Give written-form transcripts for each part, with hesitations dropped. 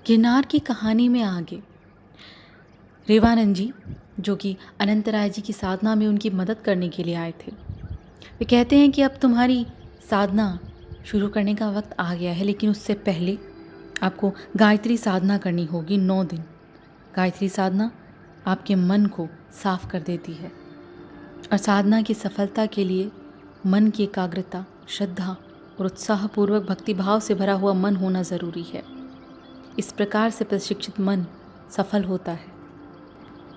गिरनार की कहानी में आगे रेवानंद जी, जो कि अनंतराय जी की साधना में उनकी मदद करने के लिए आए थे, वे कहते हैं कि अब तुम्हारी साधना शुरू करने का वक्त आ गया है, लेकिन उससे पहले आपको गायत्री साधना करनी होगी 9 दिन। गायत्री साधना आपके मन को साफ कर देती है और साधना की सफलता के लिए मन की एकाग्रता, श्रद्धा और उत्साहपूर्वक भक्तिभाव से भरा हुआ मन होना ज़रूरी है। इस प्रकार से प्रशिक्षित मन सफल होता है,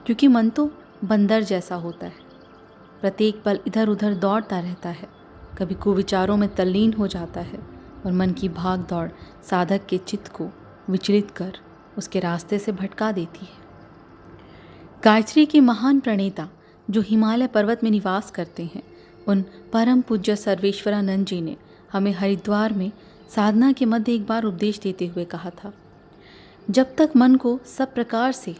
क्योंकि मन तो बंदर जैसा होता है। प्रत्येक पल इधर उधर दौड़ता रहता है, कभी कुविचारों में तल्लीन हो जाता है और मन की भाग दौड़ साधक के चित्त को विचलित कर उसके रास्ते से भटका देती है। गायत्री के महान प्रणेता जो हिमालय पर्वत में निवास करते हैं, उन परम पूज्य सर्वेश्वरानंद जी ने हमें हरिद्वार में साधना के मध्य एक बार उपदेश देते हुए कहा था, जब तक मन को सब प्रकार से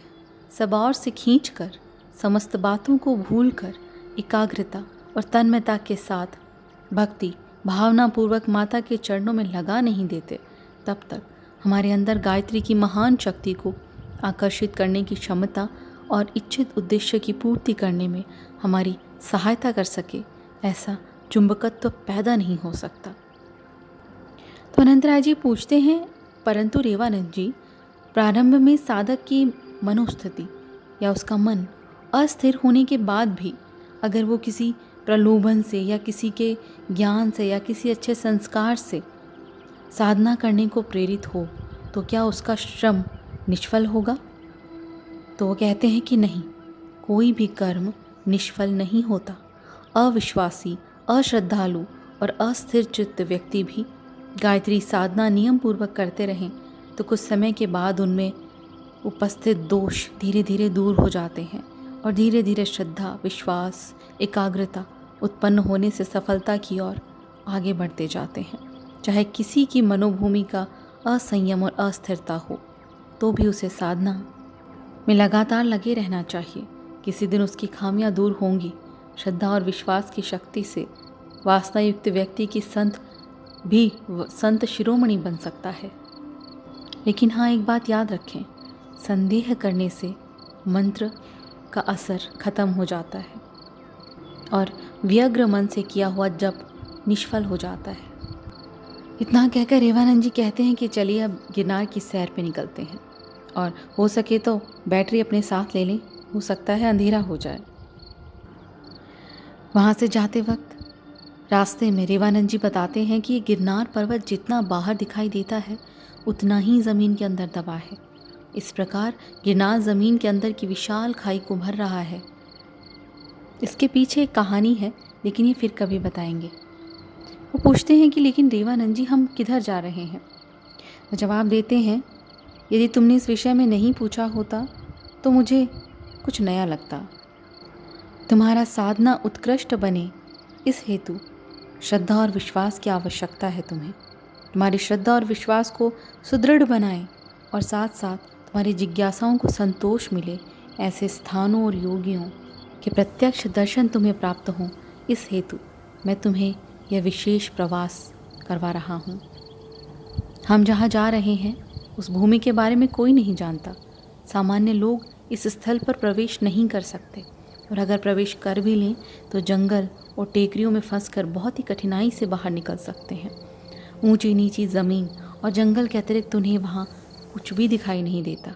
सब ओर से खींचकर समस्त बातों को भूलकर एकाग्रता और तन्मयता के साथ भक्ति भावनापूर्वक माता के चरणों में लगा नहीं देते, तब तक हमारे अंदर गायत्री की महान शक्ति को आकर्षित करने की क्षमता और इच्छित उद्देश्य की पूर्ति करने में हमारी सहायता कर सके, ऐसा चुंबकत्व पैदा नहीं हो सकता। तो अनंतराय जी पूछते हैं, परंतु रेवानंद जी, प्रारंभ में साधक की मनोस्थिति या उसका मन अस्थिर होने के बाद भी अगर वो किसी प्रलोभन से या किसी के ज्ञान से या किसी अच्छे संस्कार से साधना करने को प्रेरित हो, तो क्या उसका श्रम निष्फल होगा? तो वो कहते हैं कि नहीं, कोई भी कर्म निष्फल नहीं होता। अविश्वासी, अश्रद्धालु और अस्थिर चित्त व्यक्ति भी गायत्री साधना नियम पूर्वक करते रहें तो कुछ समय के बाद उनमें उपस्थित दोष धीरे धीरे दूर हो जाते हैं और धीरे धीरे श्रद्धा, विश्वास, एकाग्रता उत्पन्न होने से सफलता की ओर आगे बढ़ते जाते हैं। चाहे किसी की मनोभूमि का असंयम और अस्थिरता हो, तो भी उसे साधना में लगातार लगे रहना चाहिए। किसी दिन उसकी खामियां दूर होंगी। श्रद्धा और विश्वास की शक्ति से वासनायुक्त व्यक्ति की संत शिरोमणि बन सकता है। लेकिन हाँ, एक बात याद रखें, संदेह करने से मंत्र का असर खत्म हो जाता है और व्यग्र मन से किया हुआ जप निष्फल हो जाता है। इतना कहकर रेवानंद जी कहते हैं कि चलिए अब गिरनार की सैर पे निकलते हैं और हो सके तो बैटरी अपने साथ ले लें, हो सकता है अंधेरा हो जाए। वहाँ से जाते वक्त रास्ते में रेवानंद जी बताते हैं कि गिरनार पर्वत जितना बाहर दिखाई देता है उतना ही ज़मीन के अंदर दबा है। इस प्रकार गिरनार ज़मीन के अंदर की विशाल खाई को भर रहा है। इसके पीछे एक कहानी है, लेकिन ये फिर कभी बताएंगे। वो पूछते हैं कि लेकिन रेवानंद जी, हम किधर जा रहे हैं? वो जवाब देते हैं, यदि तुमने इस विषय में नहीं पूछा होता तो मुझे कुछ नया लगता। तुम्हारा साधना उत्कृष्ट बने, इस हेतु श्रद्धा और विश्वास की आवश्यकता है। तुम्हारी श्रद्धा और विश्वास को सुदृढ़ बनाएं और साथ साथ तुम्हारी जिज्ञासाओं को संतोष मिले, ऐसे स्थानों और योगियों के प्रत्यक्ष दर्शन तुम्हें प्राप्त हों, इस हेतु मैं तुम्हें यह विशेष प्रवास करवा रहा हूँ। हम जहाँ जा रहे हैं उस भूमि के बारे में कोई नहीं जानता। सामान्य लोग इस स्थल पर प्रवेश नहीं कर सकते, और अगर प्रवेश कर भी लें तो जंगल और टेकरियों में फंसकर बहुत ही कठिनाई से बाहर निकल सकते हैं। ऊंची नीची ज़मीन और जंगल के अतिरिक्त उन्हें वहाँ कुछ भी दिखाई नहीं देता।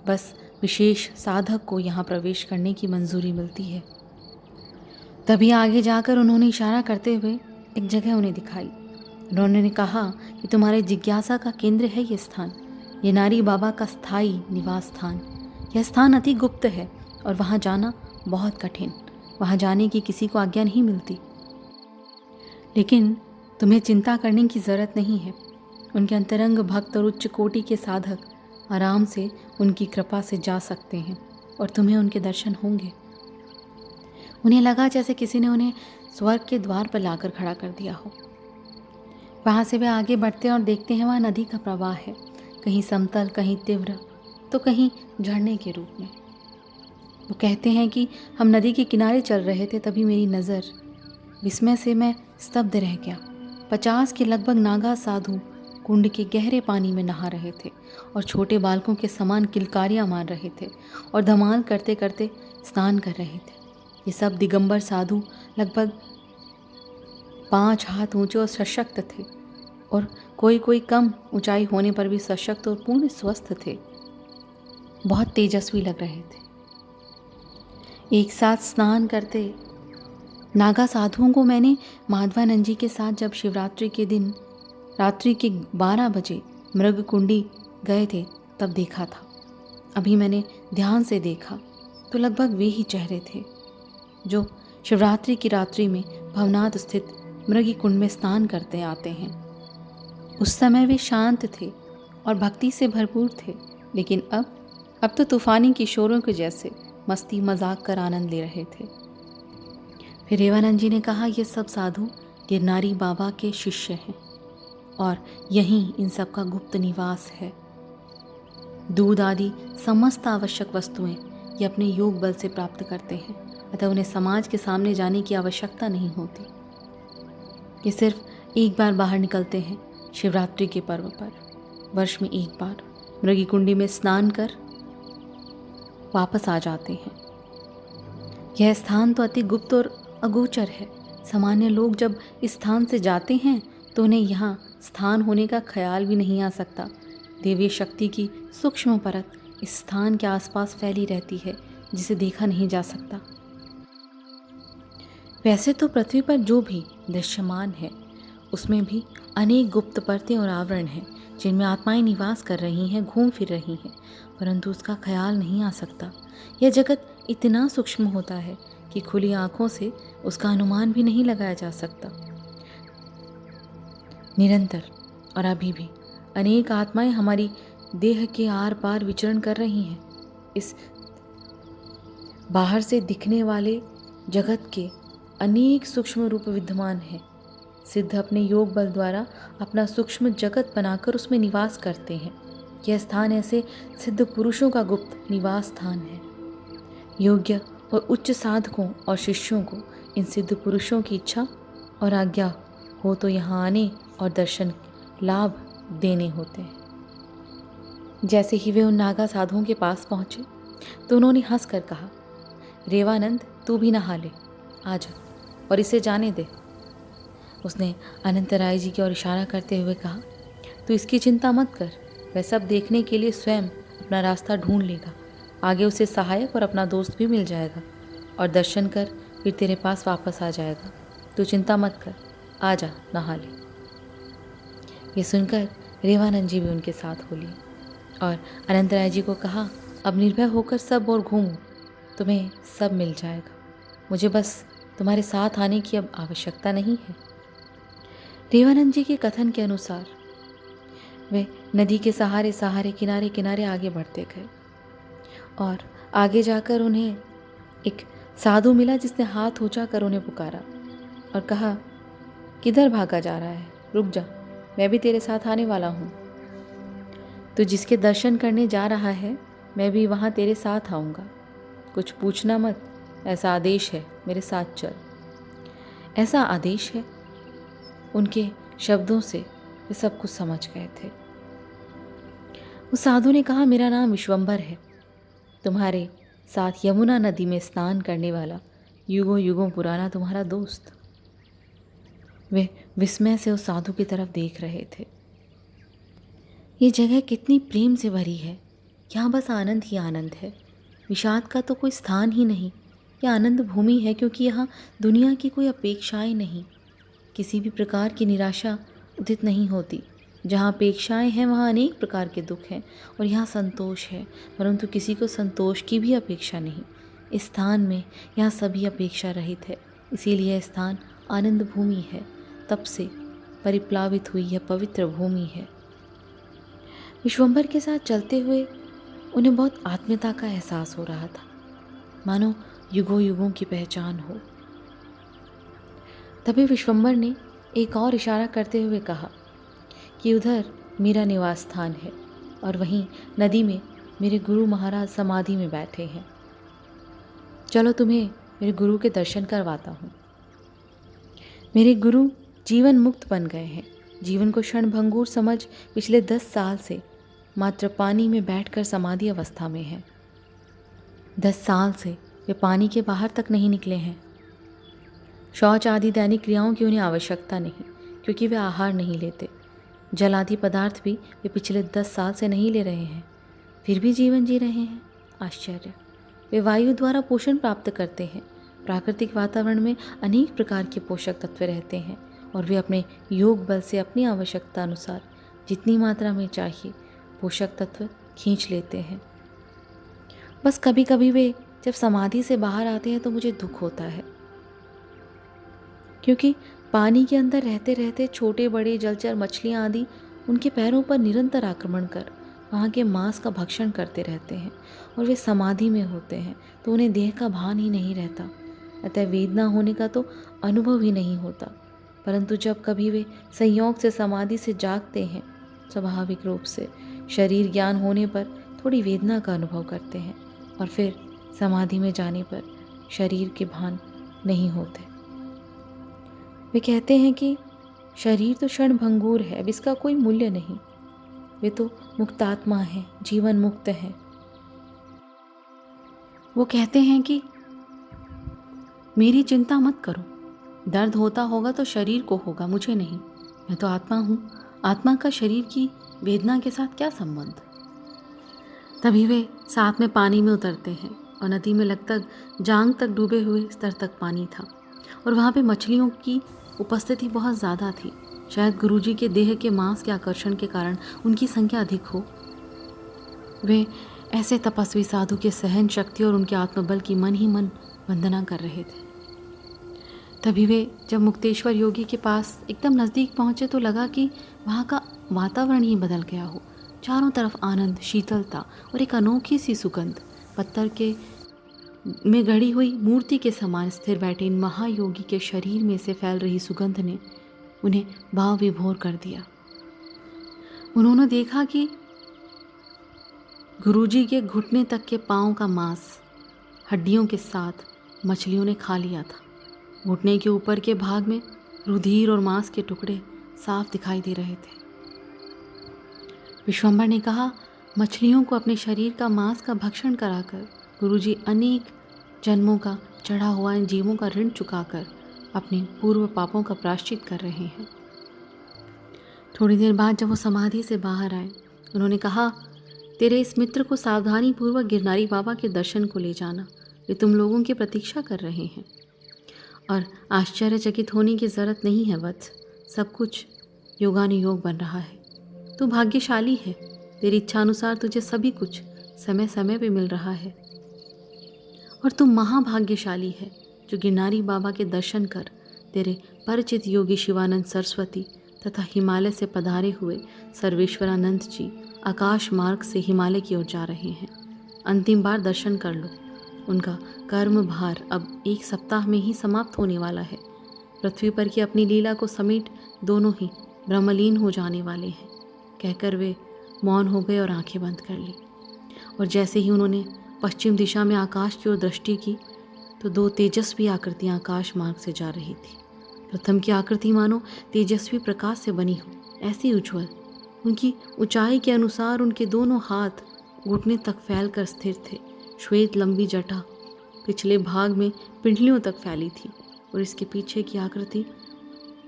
बस विशेष साधक को यहाँ प्रवेश करने की मंजूरी मिलती है। तभी आगे जाकर उन्होंने इशारा करते हुए एक जगह उन्हें दिखाई। उन्होंने कहा कि तुम्हारे जिज्ञासा का केंद्र है ये स्थान, ये नारी बाबा का स्थायी निवास स्थान। यह स्थान अति गुप्त है और वहाँ जाना बहुत कठिन। वहाँ जाने की किसी को आज्ञा नहीं मिलती। लेकिन तुम्हें चिंता करने की ज़रूरत नहीं है। उनके अंतरंग भक्त और उच्च कोटि के साधक आराम से उनकी कृपा से जा सकते हैं और तुम्हें उनके दर्शन होंगे। उन्हें लगा जैसे किसी ने उन्हें स्वर्ग के द्वार पर लाकर खड़ा कर दिया हो। वहाँ से वे आगे बढ़ते हैं और देखते हैं वहाँ नदी का प्रवाह है, कहीं समतल, कहीं तीव्र, तो कहीं झरने के रूप में। वो कहते हैं कि हम नदी के किनारे चल रहे थे, तभी मेरी नज़र विस्मय से मैं स्तब्ध रह गया। 50 के लगभग नागा साधु कुंड के गहरे पानी में नहा रहे थे और छोटे बालकों के समान किलकारियां मार रहे थे और धमाल करते करते स्नान कर रहे थे। ये सब दिगंबर साधु लगभग 5 हाथ ऊंचे और सशक्त थे, और कोई कोई कम ऊंचाई होने पर भी सशक्त और पूर्ण स्वस्थ थे। बहुत तेजस्वी लग रहे थे। एक साथ स्नान करते नागा साधुओं को मैंने माधवानंद जी के साथ जब शिवरात्रि के दिन रात्रि के 12 बजे मृग कुंडी गए थे तब देखा था। अभी मैंने ध्यान से देखा तो लगभग वे ही चेहरे थे जो शिवरात्रि की रात्रि में भवनाथ स्थित मृगी कुंड में स्नान करते आते हैं। उस समय वे शांत थे और भक्ति से भरपूर थे, लेकिन अब तो तूफानी किशोरों के जैसे मस्ती मजाक कर आनंद ले रहे थे। फिर रेवानंद जी ने कहा, ये सब साधु गिरनारी बाबा के शिष्य हैं और यहीं इन सब का गुप्त निवास है। दूध आदि समस्त आवश्यक वस्तुएं ये अपने योग बल से प्राप्त करते हैं, अतः उन्हें समाज के सामने जाने की आवश्यकता नहीं होती। ये सिर्फ एक बार बाहर निकलते हैं शिवरात्रि के पर्व पर, वर्ष में एक बार मृगी कुंडी में स्नान कर वापस आ जाते हैं। यह स्थान तो अति गुप्त और अगोचर है। सामान्य लोग जब इस स्थान से जाते हैं तो उन्हें यहाँ स्थान होने का ख्याल भी नहीं आ सकता। देवी शक्ति की सूक्ष्म परत इस स्थान के आसपास फैली रहती है, जिसे देखा नहीं जा सकता। वैसे तो पृथ्वी पर जो भी दृश्यमान है उसमें भी अनेक गुप्त परतें और आवरण हैं जिनमें आत्माएं निवास कर रही हैं, घूम फिर रही हैं, परंतु उसका ख्याल नहीं आ सकता। यह जगत इतना सूक्ष्म होता है कि खुली आंखों से उसका अनुमान भी नहीं लगाया जा सकता। निरंतर और अभी भी अनेक आत्माएं हमारी देह के आर पार विचरण कर रही हैं। इस बाहर से दिखने वाले जगत के अनेक सूक्ष्म रूप विद्यमान हैं। सिद्ध अपने योग बल द्वारा अपना सूक्ष्म जगत बनाकर उसमें निवास करते हैं। यह स्थान ऐसे सिद्ध पुरुषों का गुप्त निवास स्थान है। योग्य और उच्च साधकों और शिष्यों को इन सिद्ध पुरुषों की इच्छा और आज्ञा हो तो यहाँ आने और दर्शन लाभ देने होते हैं। जैसे ही वे उन नागा साधुओं के पास पहुँचे तो उन्होंने हंस कर कहा, रेवानंद तू भी नहा ले, आ जा और इसे जाने दे। उसने अनंतराय जी की ओर इशारा करते हुए कहा, तू इसकी चिंता मत कर, वह सब देखने के लिए स्वयं अपना रास्ता ढूंढ लेगा। आगे उसे सहायक और अपना दोस्त भी मिल जाएगा और दर्शन कर फिर तेरे पास वापस आ जाएगा। तू चिंता मत कर, आ जा नहा ले। ये सुनकर रेवानंद जी भी उनके साथ हो लिए और अनंतराय जी को कहा, अब निर्भय होकर सब और घूमो, तुम्हें सब मिल जाएगा। मुझे बस तुम्हारे साथ आने की अब आवश्यकता नहीं है। रेवानंद जी के कथन के अनुसार वे नदी के सहारे सहारे किनारे किनारे आगे बढ़ते गए और आगे जाकर उन्हें एक साधु मिला जिसने हाथ ऊंचा कर उन्हें पुकारा और कहा, किधर भागा जा रहा है, रुक जा, मैं भी तेरे साथ आने वाला हूँ। तो जिसके दर्शन करने जा रहा है मैं भी वहाँ तेरे साथ आऊँगा। कुछ पूछना मत, ऐसा आदेश है, मेरे साथ चल। ऐसा आदेश है। उनके शब्दों से वे सब कुछ समझ गए थे। उस साधु ने कहा, मेरा नाम विश्वंभर है, तुम्हारे साथ यमुना नदी में स्नान करने वाला युगों युगों पुराना तुम्हारा दोस्त। वे विस्मय से उस साधु की तरफ देख रहे थे। ये जगह कितनी प्रेम से भरी है, यहाँ बस आनंद ही आनंद है। विषाद का तो कोई स्थान ही नहीं। यह आनंद भूमि है क्योंकि यहाँ दुनिया की कोई अपेक्षाएं नहीं, किसी भी प्रकार की निराशा उदित नहीं होती। जहाँ अपेक्षाएं हैं वहाँ अनेक प्रकार के दुख हैं और यहाँ संतोष है, परंतु किसी को संतोष की भी अपेक्षा नहीं। इस स्थान में यहाँ सभी अपेक्षा रहित है, इसीलिए यह स्थान आनंद भूमि है। तब से परिप्लावित हुई यह पवित्र भूमि है। विश्वंभर के साथ चलते हुए उन्हें बहुत आत्मीयता का एहसास हो रहा था, मानो युगों युगों की पहचान हो। तभी विश्वंभर ने एक और इशारा करते हुए कहा कि उधर मेरा निवास स्थान है और वहीं नदी में मेरे गुरु महाराज समाधि में बैठे हैं। चलो तुम्हें मेरे गुरु के दर्शन करवाता हूँ। मेरे गुरु जीवन मुक्त बन गए हैं, जीवन को क्षणभंगुर समझ पिछले 10 साल से मात्र पानी में बैठकर समाधि अवस्था में है। 10 साल से वे पानी के बाहर तक नहीं निकले हैं। शौच आदि दैनिक क्रियाओं की उन्हें आवश्यकता नहीं, क्योंकि वे आहार नहीं लेते। जल आदि पदार्थ भी वे पिछले 10 साल से नहीं ले रहे हैं, फिर भी जीवन जी रहे हैं। आश्चर्य! वे वायु द्वारा पोषण प्राप्त करते हैं। प्राकृतिक वातावरण में अनेक प्रकार के पोषक तत्व रहते हैं और वे अपने योग बल से अपनी आवश्यकता अनुसार जितनी मात्रा में चाहिए पोषक तत्व खींच लेते हैं। बस कभी कभी वे जब समाधि से बाहर आते हैं तो मुझे दुख होता है, क्योंकि पानी के अंदर रहते रहते छोटे बड़े जलचर मछलियाँ आदि उनके पैरों पर निरंतर आक्रमण कर वहाँ के मांस का भक्षण करते रहते हैं और वे समाधि में होते हैं तो उन्हें देह का भान ही नहीं रहता। अतः वेदना होने का तो अनुभव ही नहीं होता, परंतु जब कभी वे संयोग से समाधि से जागते हैं, स्वाभाविक रूप से शरीर ज्ञान होने पर थोड़ी वेदना का अनुभव करते हैं और फिर समाधि में जाने पर शरीर के भान नहीं होते। वे कहते हैं कि शरीर तो क्षणभंगुर है, अब इसका कोई मूल्य नहीं। वे तो मुक्तात्मा हैं, जीवन मुक्त हैं। वो कहते हैं कि मेरी चिंता मत करो, दर्द होता होगा तो शरीर को होगा, मुझे नहीं। मैं तो आत्मा हूँ, आत्मा का शरीर की वेदना के साथ क्या संबंध। तभी वे साथ में पानी में उतरते हैं और नदी में लगभग जांग तक डूबे हुए स्तर तक पानी था और वहाँ पे मछलियों की उपस्थिति बहुत ज़्यादा थी। शायद गुरुजी के देह के मांस के आकर्षण के कारण उनकी संख्या अधिक हो। वे ऐसे तपस्वी साधु के सहन शक्ति और उनके आत्मबल की मन ही मन वंदना कर रहे थे। तभी वे जब मुक्तेश्वर योगी के पास एकदम नज़दीक पहुँचे तो लगा कि वहाँ का वातावरण ही बदल गया हो। चारों तरफ आनंद, शीतलता और एक अनोखी सी सुगंध। पत्थर के में गढ़ी हुई मूर्ति के समान स्थिर बैठे इन महायोगी के शरीर में से फैल रही सुगंध ने उन्हें भाव विभोर कर दिया। उन्होंने देखा कि गुरुजी के घुटने तक के पांव का मांस हड्डियों के साथ मछलियों ने खा लिया था। घुटने के ऊपर के भाग में रुधिर और मांस के टुकड़े साफ दिखाई दे रहे थे। विश्वंभर ने कहा, मछलियों को अपने शरीर का मांस का भक्षण कराकर गुरुजी अनेक जन्मों का चढ़ा हुआ इन जीवों का ऋण चुकाकर अपने पूर्व पापों का प्रायश्चित कर रहे हैं। थोड़ी देर बाद जब वो समाधि से बाहर आए, उन्होंने कहा, तेरे इस मित्र को सावधानी पूर्वक गिरनारी बाबा के दर्शन को ले जाना, वे तुम लोगों की प्रतीक्षा कर रहे हैं। और आश्चर्यचकित होने की ज़रूरत नहीं है वत्स, सब कुछ योगानुयोग बन रहा है। तू भाग्यशाली है, तेरी इच्छा अनुसार तुझे सभी कुछ समय समय पे मिल रहा है। और तू महाभाग्यशाली है जो गिरनारी बाबा के दर्शन कर तेरे परिचित योगी शिवानंद सरस्वती तथा हिमालय से पधारे हुए सर्वेश्वरानंद जी आकाश मार्ग से हिमालय की ओर जा रहे हैं। अंतिम बार दर्शन कर लो। उनका कर्म भार अब 1 सप्ताह में ही समाप्त होने वाला है। पृथ्वी पर की अपनी लीला को समेट दोनों ही ब्रह्मलीन हो जाने वाले हैं। कहकर वे मौन हो गए और आंखें बंद कर ली। और जैसे ही उन्होंने पश्चिम दिशा में आकाश की ओर दृष्टि की तो 2 तेजस्वी आकृतियां आकाश मार्ग से जा रही थी। प्रथम की आकृति मानो तेजस्वी प्रकाश से बनी हो, ऐसी उज्ज्वल। उनकी ऊंचाई के अनुसार उनके दोनों हाथ घुटने तक फैलकर स्थिर थे। श्वेत लंबी जटा पिछले भाग में पिंडलियों तक फैली थी और इसके पीछे की आकृति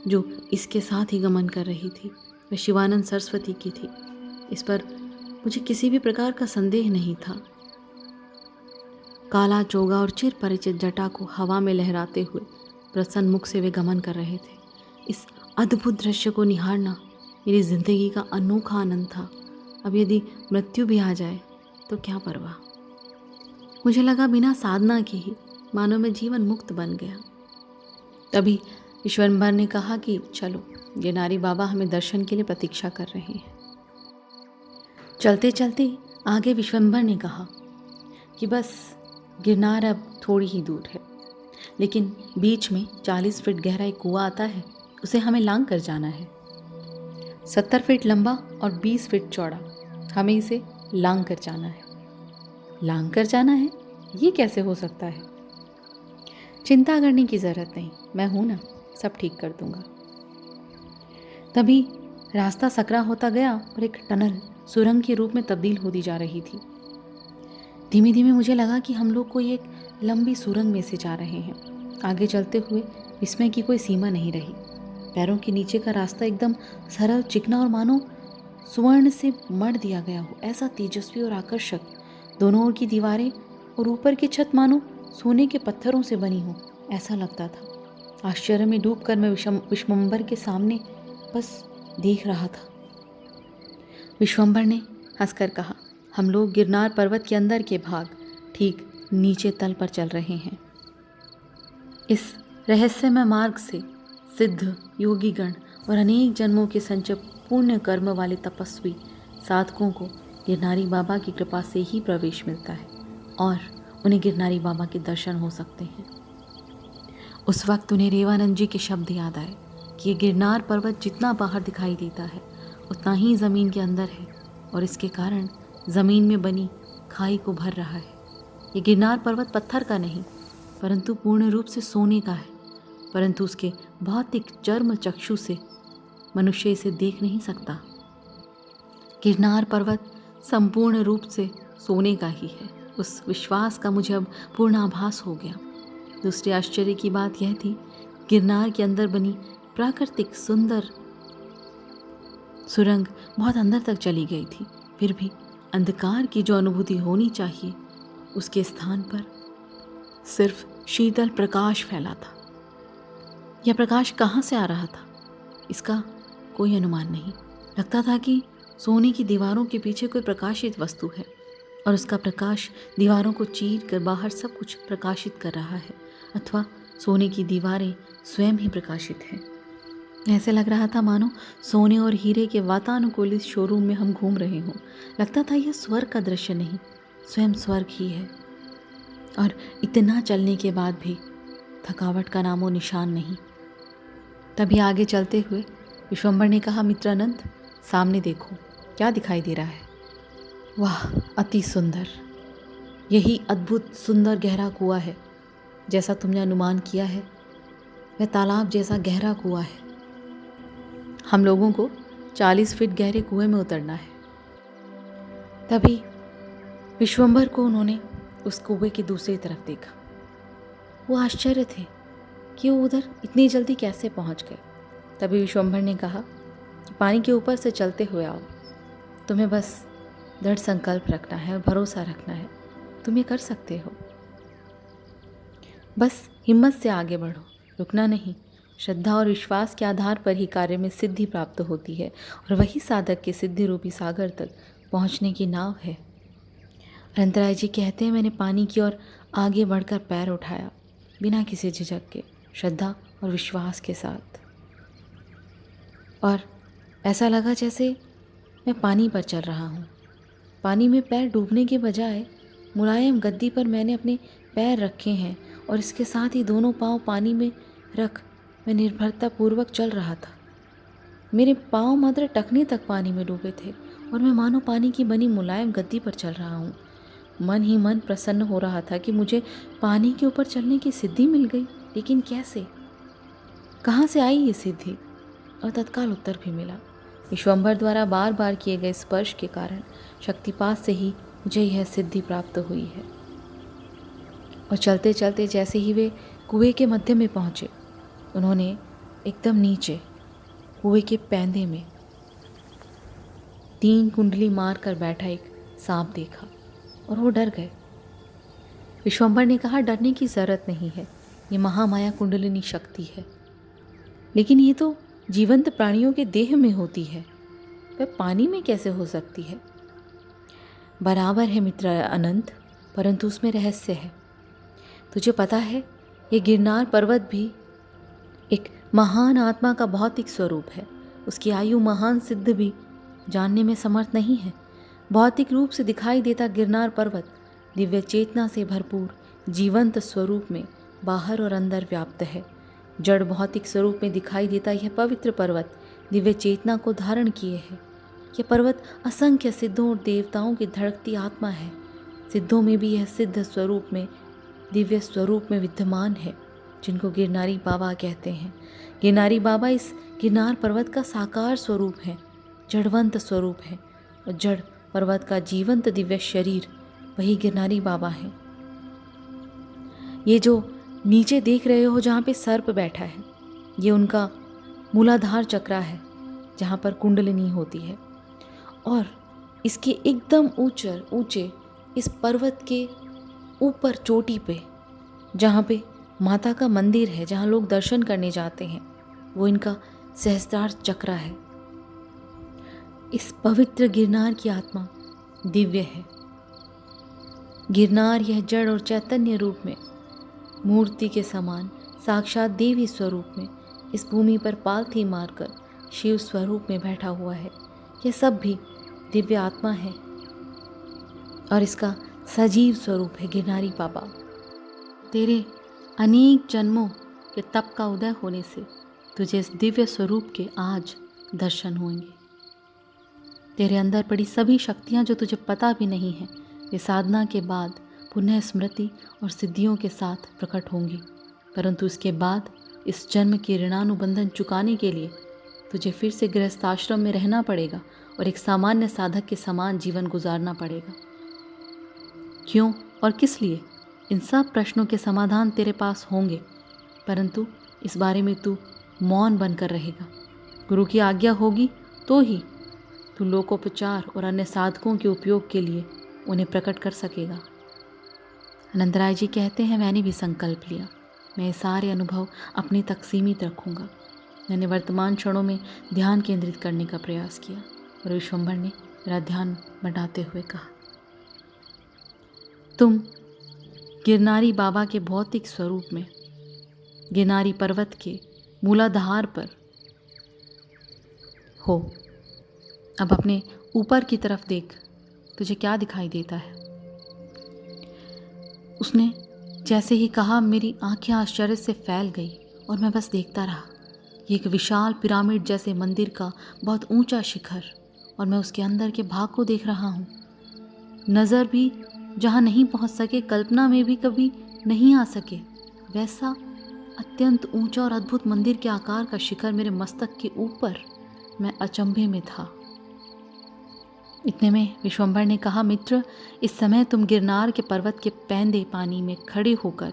जो इसके साथ ही गमन कर रही थी वह शिवानंद सरस्वती की थी। इस पर मुझे किसी भी प्रकार का संदेह नहीं था। काला चोगा और चिर परिचित जटा को हवा में लहराते हुए प्रसन्न मुख से वे गमन कर रहे थे। इस अद्भुत दृश्य को निहारना मेरी जिंदगी का अनोखा आनंद था। अब यदि मृत्यु भी आ जाए तो क्या परवाह। मुझे लगा बिना साधना के ही मानो मैं जीवन मुक्त बन गया। तभी विश्वंभर ने कहा कि चलो, गिरनारी बाबा हमें दर्शन के लिए प्रतीक्षा कर रहे हैं। चलते चलते आगे विश्वंभर ने कहा कि बस गिरनार अब थोड़ी ही दूर है, लेकिन बीच में 40 फीट गहरा एक कुआं आता है, उसे हमें लांग कर जाना है। 70 फीट लंबा और 20 फीट चौड़ा, हमें इसे लांग कर जाना है। लांग कर जाना है? ये कैसे हो सकता है? चिंता करने की ज़रूरत नहीं, मैं हूँ ना, सब ठीक कर दूंगा। तभी रास्ता सकरा होता गया और एक टनल सुरंग के रूप में तब्दील होती जा रही थी। धीमे धीमे मुझे लगा कि हम लोग कोई एक लंबी सुरंग में से जा रहे हैं। आगे चलते हुए विस्मय की कोई सीमा नहीं रही। पैरों के नीचे का रास्ता एकदम सरल, चिकना और मानो स्वर्ण से मढ़ दिया गया हो, ऐसा तेजस्वी और आकर्षक। दोनों ओर की दीवारें और ऊपर की छत मानो सोने के पत्थरों से बनी हो, ऐसा लगता था। आश्चर्य में डूबकर मैं विश्वम्भर के सामने बस देख रहा था। विश्वम्भर ने हंसकर कहा, हम लोग गिरनार पर्वत के अंदर के भाग, ठीक नीचे तल पर चल रहे हैं। इस रहस्यमय मार्ग से सिद्ध, योगीगण और अनेक जन्मों के संचय पुण्य कर्म वाले तपस्वी साधकों को गिरनारी बाबा की कृपा से ही प्रवेश मिलता है और उन्हें गिरनारी बाबा के दर्शन हो सकते हैं। उस वक्त उन्हें रेवानंद जी के शब्द याद आए कि ये गिरनार पर्वत जितना बाहर दिखाई देता है उतना ही ज़मीन के अंदर है और इसके कारण ज़मीन में बनी खाई को भर रहा है। ये गिरनार पर्वत पत्थर का नहीं परंतु पूर्ण रूप से सोने का है, परंतु उसके भौतिक चर्म चक्षु से मनुष्य इसे देख नहीं सकता। गिरनार पर्वत संपूर्ण रूप से सोने का ही है। उस विश्वास का मुझे अब पूर्ण आभास हो गया। दूसरी आश्चर्य की बात यह थी, गिरनार के अंदर बनी प्राकृतिक सुंदर सुरंग बहुत अंदर तक चली गई थी, फिर भी अंधकार की जो अनुभूति होनी चाहिए उसके स्थान पर सिर्फ शीतल प्रकाश फैला था। यह प्रकाश कहाँ से आ रहा था इसका कोई अनुमान नहीं। लगता था कि सोने की दीवारों के पीछे कोई प्रकाशित वस्तु है और उसका प्रकाश दीवारों को चीर कर बाहर सब कुछ प्रकाशित कर रहा है, अथवा सोने की दीवारें स्वयं ही प्रकाशित हैं। ऐसे लग रहा था मानो सोने और हीरे के वातानुकूलित शोरूम में हम घूम रहे हों। लगता था यह स्वर्ग का दृश्य नहीं, स्वयं स्वर्ग ही है। और इतना चलने के बाद भी थकावट का नामो निशान नहीं। तभी आगे चलते हुए विश्वम्भर ने कहा, मित्रानंद सामने देखो, क्या दिखाई दे रहा है? वाह, अति सुंदर। यही अद्भुत सुंदर गहरा कुआं है। जैसा तुमने अनुमान किया है वह तालाब जैसा गहरा कुआं है। हम लोगों को 40 फीट गहरे कुएं में उतरना है। तभी विश्वम्भर को उन्होंने उस कुएं की दूसरी तरफ देखा। वो आश्चर्य थे कि वो उधर इतनी जल्दी कैसे पहुंच गए। तभी विश्वम्भर ने कहा कि पानी के ऊपर से चलते हुए आओ, तुम्हें बस दृढ़ संकल्प रखना है और भरोसा रखना है, तुम ये कर सकते हो। बस हिम्मत से आगे बढ़ो, रुकना नहीं। श्रद्धा और विश्वास के आधार पर ही कार्य में सिद्धि प्राप्त होती है और वही साधक के सिद्धि रूपी सागर तक पहुंचने की नाव है। अनंतराय जी कहते हैं, मैंने पानी की ओर आगे बढ़कर पैर उठाया, बिना किसी झिझक के, श्रद्धा और विश्वास के साथ, और ऐसा लगा जैसे मैं पानी पर चल रहा हूँ। पानी में पैर डूबने के बजाय मुलायम गद्दी पर मैंने अपने पैर रखे हैं और इसके साथ ही दोनों पांव पानी में रख मैं निर्भरता पूर्वक चल रहा था। मेरे पांव मात्र टखने तक पानी में डूबे थे और मैं मानो पानी की बनी मुलायम गद्दी पर चल रहा हूँ। मन ही मन प्रसन्न हो रहा था कि मुझे पानी के ऊपर चलने की सिद्धि मिल गई। लेकिन कैसे, कहाँ से आई ये सिद्धि? और तत्काल उत्तर भी मिला। विश्वम्भर द्वारा बार बार किए गए स्पर्श के कारण शक्तिपात से ही मुझे यह सिद्धि प्राप्त हुई है। और चलते चलते जैसे ही वे कुएं के मध्य में पहुँचे, उन्होंने एकदम नीचे कुएं के पैंधे में 3 कुंडली मार कर बैठा एक सांप देखा और वो डर गए। विश्वम्भर ने कहा, डरने की जरूरत नहीं है, ये महामाया कुंडलिनी शक्ति है। लेकिन ये तो जीवंत प्राणियों के देह में होती है, वह पानी में कैसे हो सकती है? बराबर है मित्र अनंत, परंतु उसमें रहस्य है। तुझे पता है, ये गिरनार पर्वत भी एक महान आत्मा का भौतिक स्वरूप है। उसकी आयु महान सिद्ध भी जानने में समर्थ नहीं है। भौतिक रूप से दिखाई देता गिरनार पर्वत दिव्य चेतना से भरपूर जीवंत स्वरूप में बाहर और अंदर व्याप्त है। जड़ भौतिक स्वरूप में दिखाई देता यह पवित्र पर्वत दिव्य चेतना को धारण किए है। यह पर्वत असंख्य सिद्धों और देवताओं की धड़कती आत्मा है। सिद्धों में भी यह सिद्ध स्वरूप में दिव्य स्वरूप में विद्यमान है, जिनको गिरनारी बाबा कहते हैं। गिरनारी बाबा इस गिरनार पर्वत का साकार स्वरूप है, जड़वंत स्वरूप है, और जड़ पर्वत का जीवंत दिव्य शरीर वही गिरनारी बाबा है। ये जो नीचे देख रहे हो जहाँ पे सर्प बैठा है, ये उनका मूलाधार चक्रा है, जहाँ पर कुंडलिनी होती है। और इसके एकदम ऊंचे इस पर्वत के ऊपर चोटी पे, जहाँ पे माता का मंदिर है, जहाँ लोग दर्शन करने जाते हैं, वो इनका सहस्त्रार चक्र है। इस पवित्र गिरनार की आत्मा दिव्य है। गिरनार यह जड़ और चैतन्य रूप में मूर्ति के समान साक्षात देवी स्वरूप में इस भूमि पर पालथी मारकर शिव स्वरूप में बैठा हुआ है। यह सब भी दिव्य आत्मा है और इसका सजीव स्वरूप है गिरनारी बाबा। तेरे अनेक जन्मों के तप का उदय होने से तुझे इस दिव्य स्वरूप के आज दर्शन होंगे। तेरे अंदर पड़ी सभी शक्तियाँ जो तुझे पता भी नहीं है, वे साधना के बाद पुनः स्मृति और सिद्धियों के साथ प्रकट होंगी। परंतु इसके बाद इस जन्म के ऋणानुबंधन चुकाने के लिए तुझे फिर से गृहस्थाश्रम में रहना पड़ेगा और एक सामान्य साधक के समान जीवन गुजारना पड़ेगा। क्यों और किस लिए, इन सब प्रश्नों के समाधान तेरे पास होंगे, परंतु इस बारे में तू मौन बनकर रहेगा। गुरु की आज्ञा होगी तो ही तू लोकोपचार और अन्य साधकों के उपयोग के लिए उन्हें प्रकट कर सकेगा। अनंतराय जी कहते हैं, मैंने भी संकल्प लिया, मैं ये सारे अनुभव अपने तक सीमित रखूँगा। मैंने वर्तमान क्षणों में ध्यान केंद्रित करने का प्रयास किया और विश्वंभर ने मेरा ध्यान बढ़ाते हुए कहा, तुम गिरनारी बाबा के भौतिक स्वरूप में गिरनारी पर्वत के मूलाधार पर हो। अब अपने ऊपर की तरफ देख, तुझे क्या दिखाई देता है? उसने जैसे ही कहा, मेरी आंखें आश्चर्य से फैल गई और मैं बस देखता रहा। ये एक विशाल पिरामिड जैसे मंदिर का बहुत ऊंचा शिखर, और मैं उसके अंदर के भाग को देख रहा हूँ। नज़र भी जहाँ नहीं पहुँच सके, कल्पना में भी कभी नहीं आ सके, वैसा अत्यंत ऊंचा और अद्भुत मंदिर के आकार का शिखर मेरे मस्तक के ऊपर। मैं अचंभे में था। इतने में विश्वंभर ने कहा, मित्र, इस समय तुम गिरनार के पर्वत के पैंदे पानी में खड़े होकर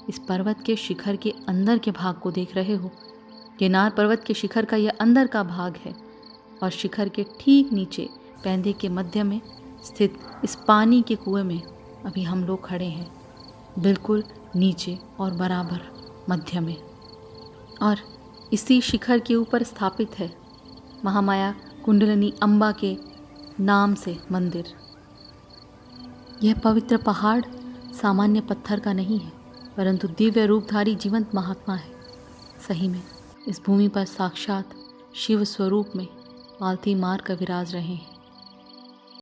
इस पर्वत के शिखर के अंदर के भाग को देख रहे हो। गिरनार पर्वत के शिखर का यह अंदर का भाग है और शिखर के ठीक नीचे पैंदे के मध्य में स्थित इस पानी के कुएं में अभी हम लोग खड़े हैं, बिल्कुल नीचे और बराबर मध्य में। और इसी शिखर के ऊपर स्थापित है महामाया कुंडलिनी अम्बा के नाम से मंदिर। यह पवित्र पहाड़ सामान्य पत्थर का नहीं है, परंतु दिव्य रूपधारी जीवंत महात्मा है। सही में इस भूमि पर साक्षात शिव स्वरूप में पालथी मार कर विराज रहे हैं।